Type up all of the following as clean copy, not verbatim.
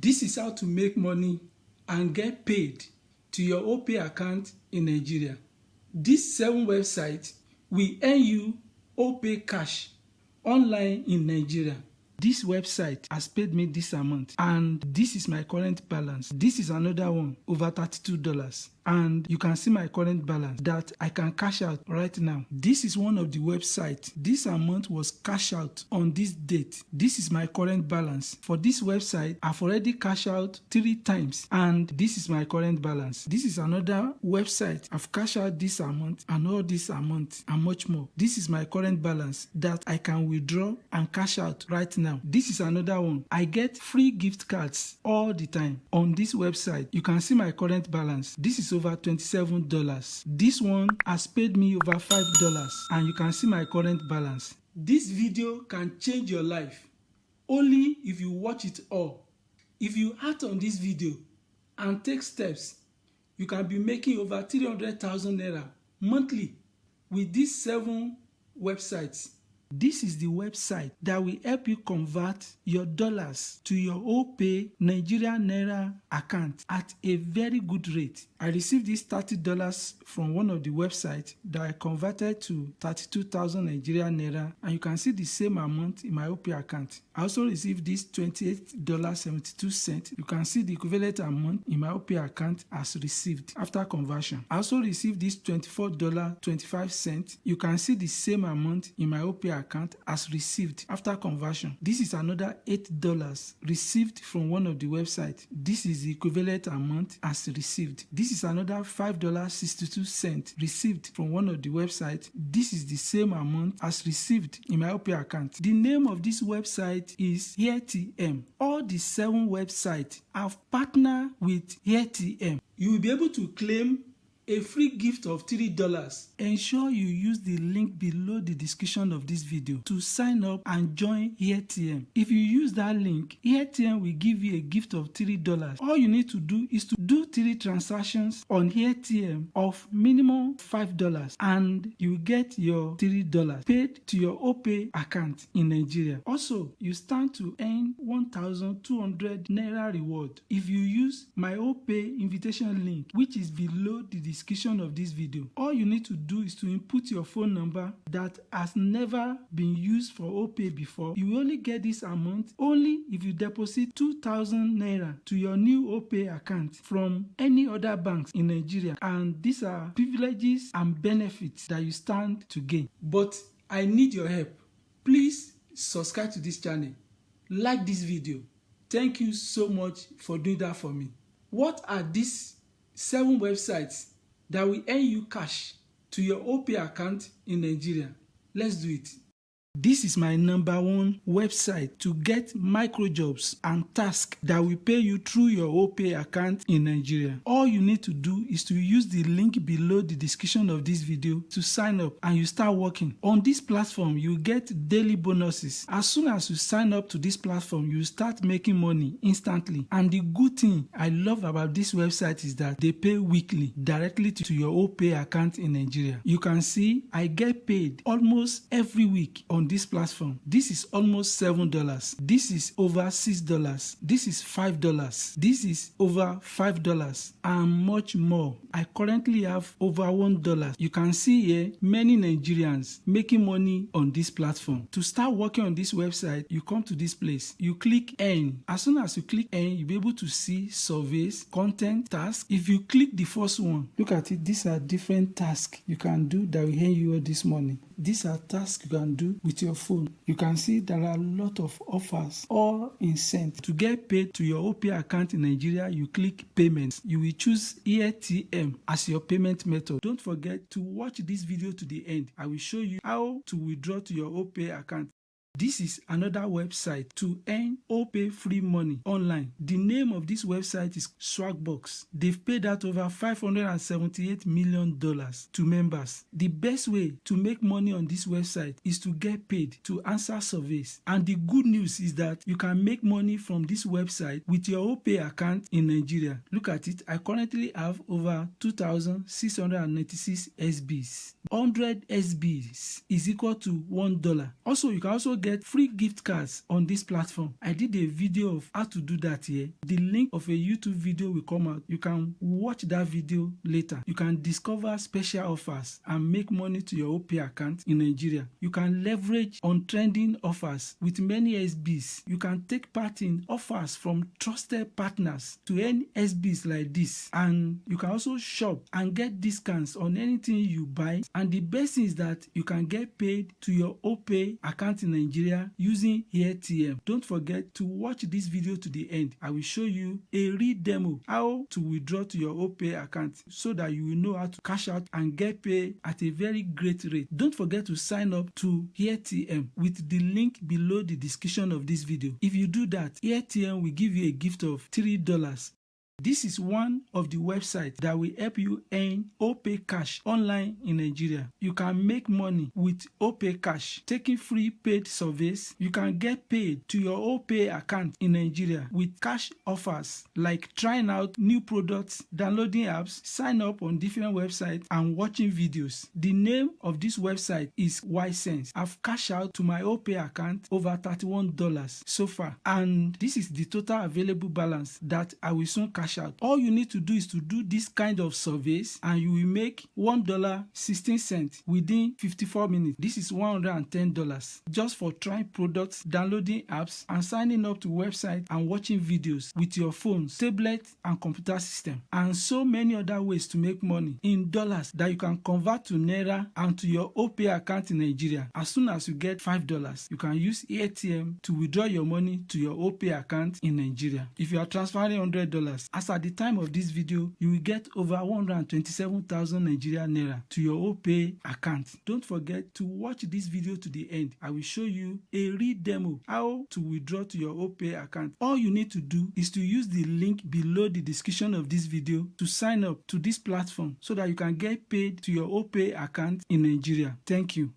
This is how to make money and get paid to your Opay account in Nigeria. These 7 websites will earn you Opay cash online in Nigeria. This website has paid me this amount and this is my current balance. This is another one, over $32. And you can see my current balance that I can cash out right now. This is one of the websites. This amount was cashed out on this date. This is my current balance. For this website, I've already cashed out 3 times and this is my current balance. This is another website. I've cashed out this amount and all this amount and much more. This is my current balance that I can withdraw and cash out right now. This is another one. I get free gift cards all the time on this website. You can see my current balance. This is over $27. This one has paid me over $5 and you can see my current balance. This video can change your life only if you watch it all. If you act on this video and take steps, you can be making over 300,000 Naira monthly with these 7 websites. This is the website that will help you convert your dollars to your Opay Nigerian Naira account at a very good rate. I received this $30 from one of the websites that I converted to 32,000 Nigerian Naira, and you can see the same amount in my Opay account. I also received this $28.72. You can see the equivalent amount in my Opay account as received after conversion. I also received this $24.25. You can see the same amount in my Opay account as received after conversion. This is another $8 received from one of the websites. This is the equivalent amount as received. This is another $5.62 received from one of the websites. This is the same amount as received in my Opay account. The name of this website is AirTM. All the 7 websites have partnered with AirTM. You will be able to claim a free gift of $3. Ensure you use the link below the description of this video to sign up and join AirTM. If you use that link, AirTM will give you a gift of $3. All you need to do is to do 3 transactions on AirTM of minimum $5 and you will get your $3 paid to your Opay account in Nigeria. Also, you stand to earn 1,200 Naira reward if you use my Opay invitation link, which is below the description of this video. All you need to do is to input your phone number that has never been used for Opay before. You will only get this amount only if you deposit 2,000 Naira to your new Opay account from any other banks in Nigeria, and these are privileges and benefits that you stand to gain. But I need your help. Please subscribe to this channel, like this video. Thank you so much for doing that for me. What are these 7 websites that will earn you cash to your Opay account in Nigeria? Let's do it. This is my number 1 website to get micro jobs and tasks that will pay you through your Opay account in Nigeria. All you need to do is to use the link below the description of this video to sign up and you start working. On this platform, you get daily bonuses. As soon as you sign up to this platform, you start making money instantly. And the good thing I love about this website is that they pay weekly directly to your Opay account in Nigeria. You can see I get paid almost every week on this platform. This is almost $7. This is over $6. This is $5. This is over $5 and much more. I currently have over $1. You can see here many Nigerians making money on this platform. To start working on this website, you come to this place. You click earn. As soon as you click earn, you'll be able to see surveys, content, tasks. If you click the first one, look at it. These are different tasks you can do that will earn you all this money. These are tasks you can do with your phone. You can see there are a lot of offers, all in cents. To get paid to your Opay account in Nigeria, you click payments. You will choose AirTM as your payment method. Don't forget to watch this video to the end. I will show you how to withdraw to your Opay account. This is another website to earn Opay free money online. The name of this website is SwagBucks. They've paid out over $578 million to members. The best way to make money on this website is to get paid to answer surveys. And the good news is that you can make money from this website with your Opay account in Nigeria. Look at it. I currently have over 2,696 SBs. 100 SBs is equal to $1. Also, you can also get free gift cards on this platform. I did a video of how to do that here. The link of a YouTube video will come out. You can watch that video later. You can discover special offers and make money to your Opay account in Nigeria. You can leverage on trending offers with many SBs. You can take part in offers from trusted partners to earn SBs like this. And you can also shop and get discounts on anything you buy. And the best thing is that you can get paid to your Opay account in Nigeria using AirTM. Don't forget to watch this video to the end. I will show you a real demo how to withdraw to your Opay account so that you will know how to cash out and get paid at a very great rate. Don't forget to sign up to AirTM with the link below the description of this video. If you do that, AirTM will give you a gift of $3. This is one of the websites that will help you earn Opay Cash online in Nigeria. You can make money with Opay Cash, taking free paid surveys. You can get paid to your Opay account in Nigeria with cash offers like trying out new products, downloading apps, sign up on different websites, and watching videos. The name of this website is ySense. I've cashed out to my Opay account over $31 so far, and this is the total available balance that I will soon cash out. All you need to do is to do this kind of surveys and you will make $1.16 within 54 minutes. This is $110 just for trying products, downloading apps, and signing up to websites and watching videos with your phones, tablet, and computer system. And so many other ways to make money in dollars that you can convert to Naira and to your Opay account in Nigeria. As soon as you get $5, you can use AirTM to withdraw your money to your Opay account in Nigeria. If you are transferring $100, as at the time of this video, you will get over 127,000 Nigerian Naira to your Opay account. Don't forget to watch this video to the end. I will show you a real demo how to withdraw to your Opay account. All you need to do is to use the link below the description of this video to sign up to this platform so that you can get paid to your Opay account in Nigeria. Thank you.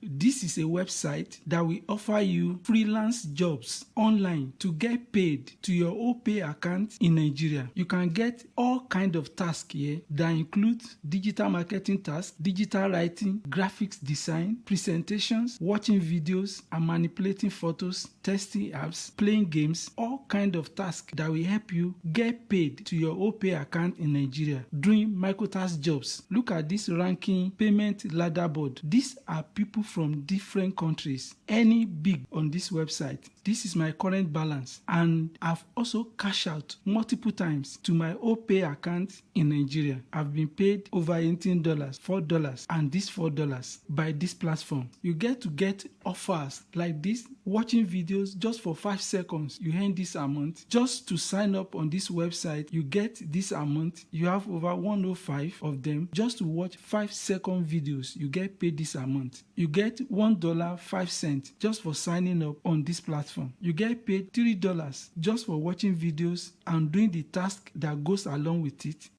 This is a website that will offer you freelance jobs online to get paid to your Opay account in Nigeria. You can get all kinds of tasks here that include digital marketing tasks, digital writing, graphics design, presentations, watching videos and manipulating photos, testing apps, playing games, all kinds of tasks that will help you get paid to your Opay account in Nigeria doing microtask jobs. Look at this ranking payment leaderboard. These are people from different countries, any big on this website. This is my current balance, and I've also cashed out multiple times to my Opay account in Nigeria. I've been paid over $18, $4, and this $4 by this platform. You get offers like this, watching videos just for 5 seconds. You earn this amount. Just to sign up on this website, you get this amount. You have over 105 of them. Just to watch 5-second videos, you get paid this amount. You get $1.05 just for signing up on this platform. You get paid $3 just for watching videos and doing the task that goes along with it.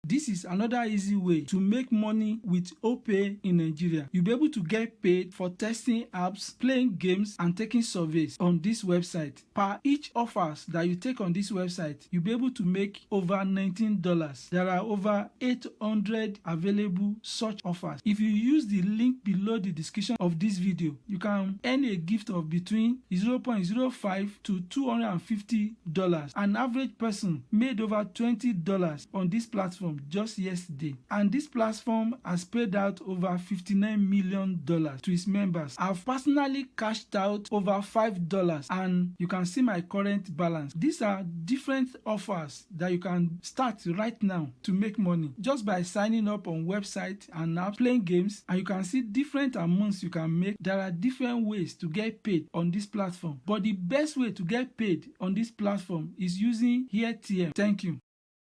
This is another easy way to make money with Opay in Nigeria. You'll be able to get paid for testing apps, playing games, and taking surveys on this website. Per each offers that you take on this website, you'll be able to make over $19. There are over 800 available such offers. If you use the link below the description of this video, you can earn a gift of between $0.05 to $250. An average person made over $20 on this platform just yesterday, and this platform has paid out over $59 million to its members. I've personally cashed out over $5, and you can see my current balance. These are different offers that you can start right now to make money just by signing up on websites and apps, playing games, and you can see different amounts you can make. There are different ways to get paid on this platform, but the best way to get paid on this platform is using AirTM. Thank you.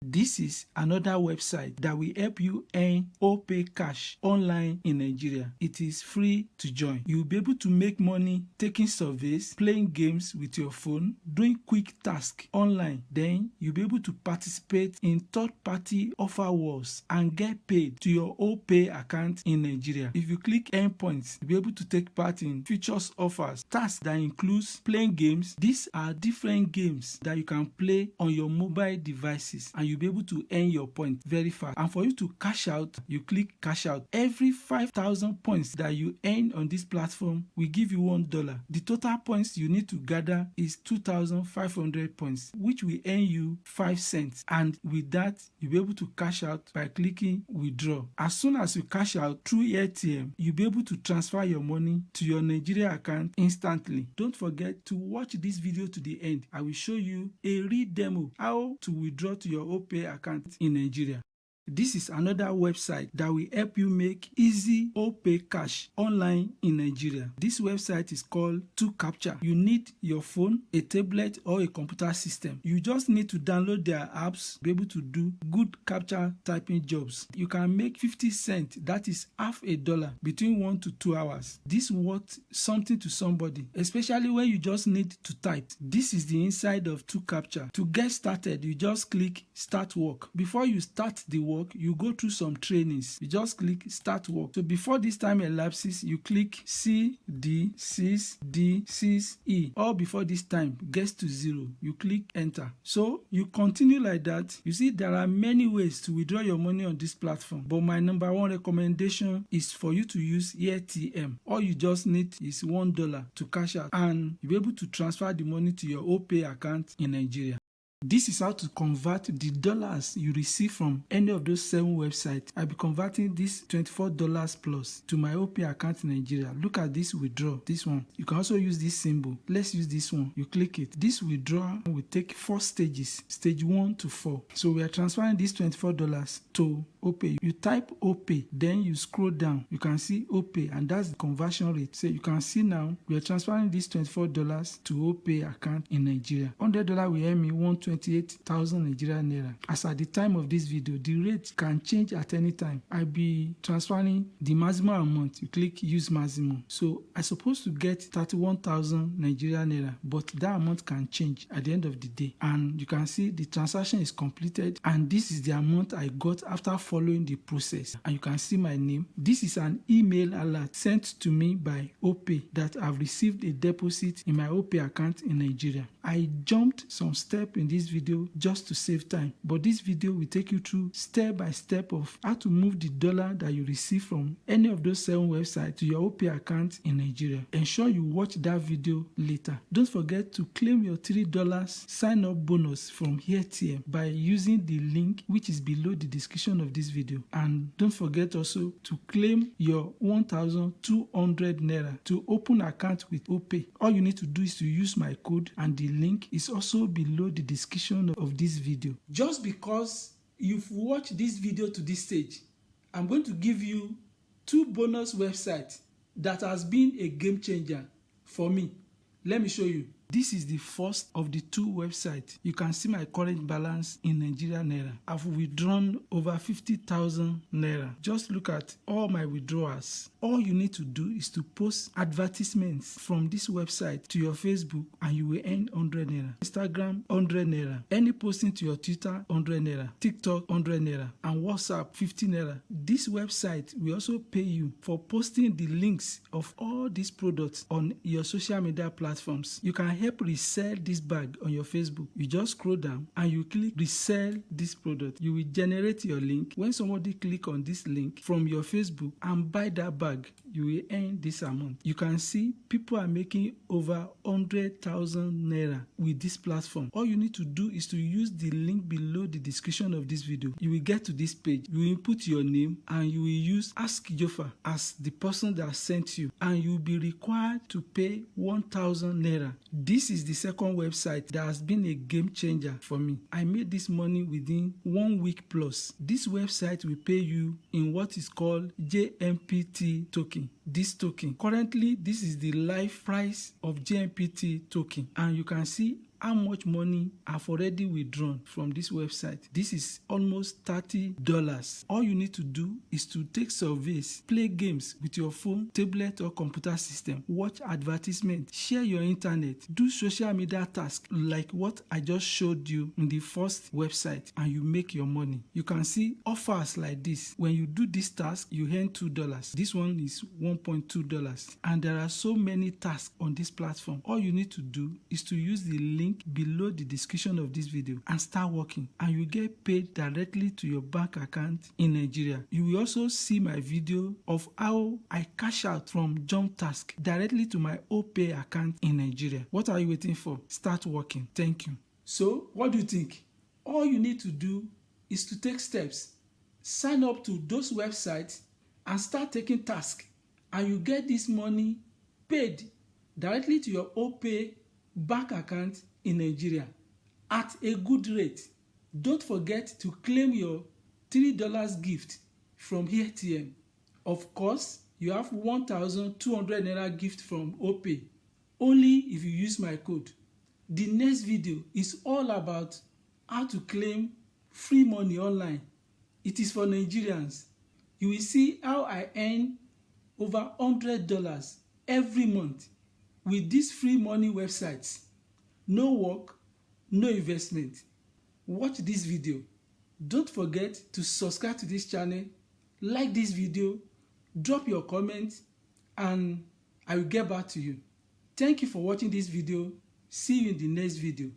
This is another website that will help you earn Opay Cash online in Nigeria. It is free to join. You'll be able to make money taking surveys, playing games with your phone, doing quick tasks online. Then you'll be able to participate in third-party offer wars and get paid to your Opay account in Nigeria. If you click Earn Points, you'll be able to take part in features offers, tasks that includes playing games. These are different games that you can play on your mobile devices, and you'll you'll be able to earn your point very fast. And for you to cash out, you click cash out. Every 5,000 points that you earn on this platform will give you $1. The total points you need to gather is 2,500 points, which will earn you 5 cents. And with that, you'll be able to cash out by clicking withdraw. As soon as you cash out through AirTM, you'll be able to transfer your money to your Nigeria account instantly. Don't forget to watch this video to the end. I will show you a real demo how to withdraw to your Opay account in Nigeria. This is another website that will help you make easy Opay cash online in Nigeria. This website is called 2Capture. You need your phone, a tablet, or a computer system. You just need to download their apps, be able to do good capture typing jobs. You can make 50 cents, that is half a dollar, between 1 to 2 hours. This worth something to somebody, especially when you just need to type. This is the inside of 2Capture. To get started, you just click Start Work. Before you start the work, you go through some trainings. You just click Start Work. So before this time elapses, you click C6D6E, or before this time gets to 0, you click Enter. So you continue like that. You see, there are many ways to withdraw your money on this platform, but my number one recommendation is for you to use AirTM. All you just need is $1 to cash out, and you'll be able to transfer the money to your Opay account in Nigeria. This is how to convert the dollars you receive from any of those 7 websites. I'll be converting this $24 plus to my Opay account in Nigeria. Look at this withdraw, this one. You can also use this symbol. Let's use this one. You click it. This withdrawal will take 4 stages, stage 1 to 4. So we are transferring this $24 to Opay. You type Opay, then you scroll down. You can see Opay, and that's the conversion rate. So you can see now we are transferring this $24 to Opay account in Nigeria. $100 will earn me 128,000 Nigerian naira. As at the time of this video, the rate can change at any time. I'll be transferring the maximum amount. You click use maximum. So I'm supposed to get 31,000 Nigerian naira, but that amount can change at the end of the day. And you can see the transaction is completed, and this is the amount I got after following the process. And you can see my name. This is an email alert sent to me by Opay that I've received a deposit in my Opay account in Nigeria. I jumped some steps in this video just to save time, but this video will take you through step by step of how to move the dollar that you receive from any of those 7 websites to your Opay account in Nigeria. Ensure you watch that video later. Don't forget to claim your $3 sign up bonus from AirTM by using the link which is below the description of this video. And don't forget also to claim your 1,200 naira to open account with Opay. All you need to do is to use my code, and the link is also below the description of this video. Just because you've watched this video to this stage, I'm going to give you 2 bonus websites that has been a game changer for me. Let me show you. This is the first of the 2 websites. You can see my current balance in Nigerian naira. I've withdrawn over 50,000 naira. Just look at all my withdrawals. All you need to do is to post advertisements from this website to your Facebook, and you will earn 100 naira. Instagram, 100 naira. Any posting to your Twitter, 100 naira. TikTok, 100 naira. And WhatsApp, 50 naira. This website will also pay you for posting the links of all these products on your social media platforms. You can help resell this bag on your Facebook. You just scroll down and you click resell this product. You will generate your link. When somebody click on this link from your Facebook and buy that bag, you will earn this amount. You can see people are making over 100,000 naira with this platform. All you need to do is to use the link below the description of this video. You will get to this page. You will input your name and you will use askjofa as the person that sent you, and you will be required to pay 1,000 naira. This is the second website that has been a game changer for me. I made this money within 1 week plus. This website will pay you in what is called JMPT token. This token, currently this is the live price of JMPT token, and you can see how much money I've already withdrawn from this website. This is almost $30. All you need to do is to take surveys, play games with your phone, tablet, or computer system, watch advertisements, share your internet, do social media tasks like what I just showed you in the first website, and you make your money. You can see offers like this. When you do this task, you earn $2. This one is $1.2, and there are so many tasks on this platform. All you need to do is to use the link link below the description of this video and start working, and you get paid directly to your bank account in Nigeria. You will also see my video of how I cash out from Jump Task directly to my Opay account in Nigeria. What are you waiting for? Start working. Thank you. So, what do you think? All you need to do is to take steps. Sign up to those websites and start taking tasks, and you get this money paid directly to your Opay bank account in Nigeria at a good rate. Don't forget to claim your $3 gift from AirTM. Of course, you have 1,200 Naira gift from Opay only if you use my code. The next video is all about how to claim free money online. It is for Nigerians. You will see how I earn over $100 every month with these free money websites. No work, no investment. Watch this video. Don't forget to subscribe to this channel, like this video, drop your comments, and I will get back to you. Thank you for watching this video. See you in the next video.